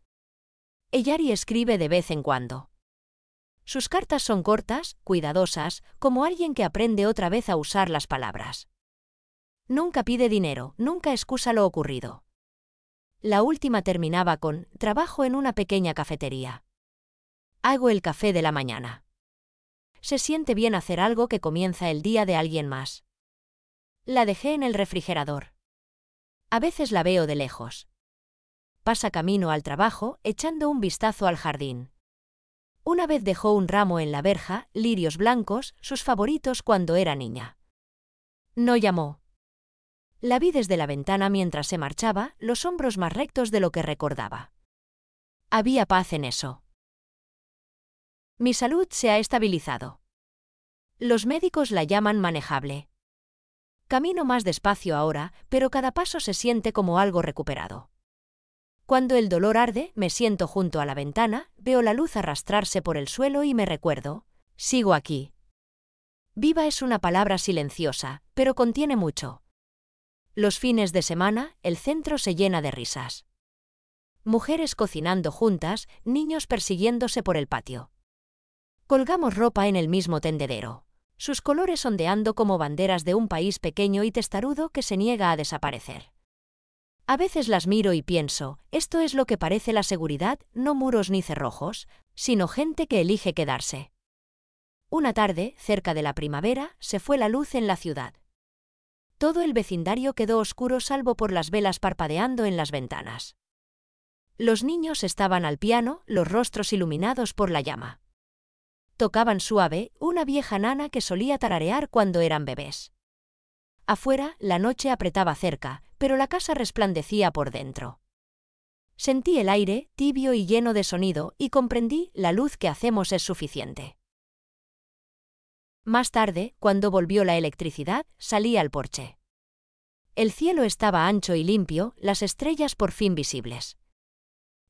Eyari escribe de vez en cuando. Sus cartas son cortas, cuidadosas, como alguien que aprende otra vez a usar las palabras. Nunca pide dinero, nunca excusa lo ocurrido. La última terminaba con: trabajo en una pequeña cafetería. Hago el café de la mañana. Se siente bien hacer algo que comienza el día de alguien más. La dejé en el refrigerador. A veces la veo de lejos. pasa camino al trabajo, echando un vistazo al jardín. Una vez dejó un ramo en la verja, lirios blancos, sus favoritos cuando era niña. No llamó. La vi desde la ventana mientras se marchaba, los hombros más rectos de lo que recordaba. Había paz en eso. Mi salud se ha estabilizado. Los médicos la llaman manejable. Camino más despacio ahora, pero cada paso se siente como algo recuperado. Cuando el dolor arde, me siento junto a la ventana, veo la luz arrastrarse por el suelo y me recuerdo, sigo aquí. Viva es una palabra silenciosa, pero contiene mucho. Los fines de semana, el centro se llena de risas. Mujeres cocinando juntas, niños persiguiéndose por el patio. Colgamos ropa en el mismo tendedero, sus colores ondeando como banderas de un país pequeño y testarudo que se niega a desaparecer. A veces las miro y pienso, esto es lo que parece la seguridad, no muros ni cerrojos, sino gente que elige quedarse. Una tarde, cerca de la primavera, se fue la luz en la ciudad. Todo el vecindario quedó oscuro salvo por las velas parpadeando en las ventanas. Los niños estaban al piano, los rostros iluminados por la llama. Tocaban suave, una vieja nana que solía tararear cuando eran bebés. Afuera, la noche apretaba cerca, pero la casa resplandecía por dentro. Sentí el aire, tibio y lleno de sonido, y comprendí, la luz que hacemos es suficiente. Más tarde, cuando volvió la electricidad, salí al porche. El cielo estaba ancho y limpio, las estrellas por fin visibles.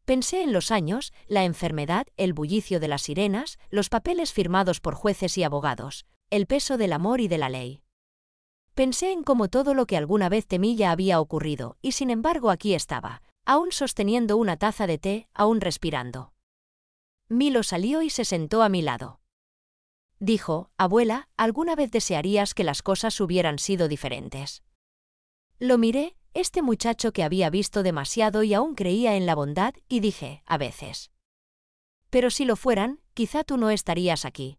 Pensé en los años, la enfermedad, el bullicio de las sirenas, los papeles firmados por jueces y abogados, el peso del amor y de la ley. Pensé en cómo todo lo que alguna vez temí ya había ocurrido, y sin embargo aquí estaba, aún sosteniendo una taza de té, aún respirando. Milo salió y se sentó a mi lado. Dijo, abuela, ¿alguna vez desearías que las cosas hubieran sido diferentes? Lo miré, este muchacho que había visto demasiado y aún creía en la bondad, y dije, a veces. Pero si lo fueran, quizá tú no estarías aquí.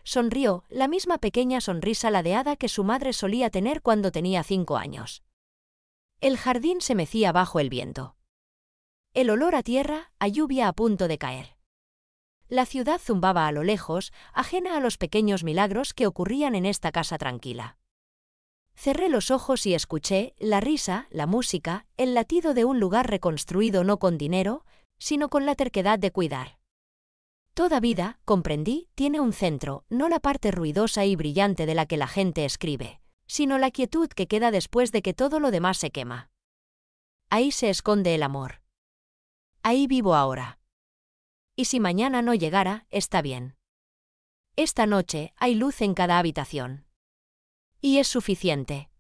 Sonrió, la misma pequeña sonrisa ladeada que su madre solía tener cuando tenía 5 años. El jardín se mecía bajo el viento. El olor a tierra, a lluvia a punto de caer. La ciudad zumbaba a lo lejos, ajena a los pequeños milagros que ocurrían en esta casa tranquila. Cerré los ojos y escuché la risa, la música, el latido de un lugar reconstruido no con dinero, sino con la terquedad de cuidar. Toda vida, comprendí, tiene un centro, no la parte ruidosa y brillante de la que la gente escribe, sino la quietud que queda después de que todo lo demás se quema. Ahí se esconde el amor. Ahí vivo ahora. Y si mañana no llegara, está bien. Esta noche hay luz en cada habitación. Y es suficiente.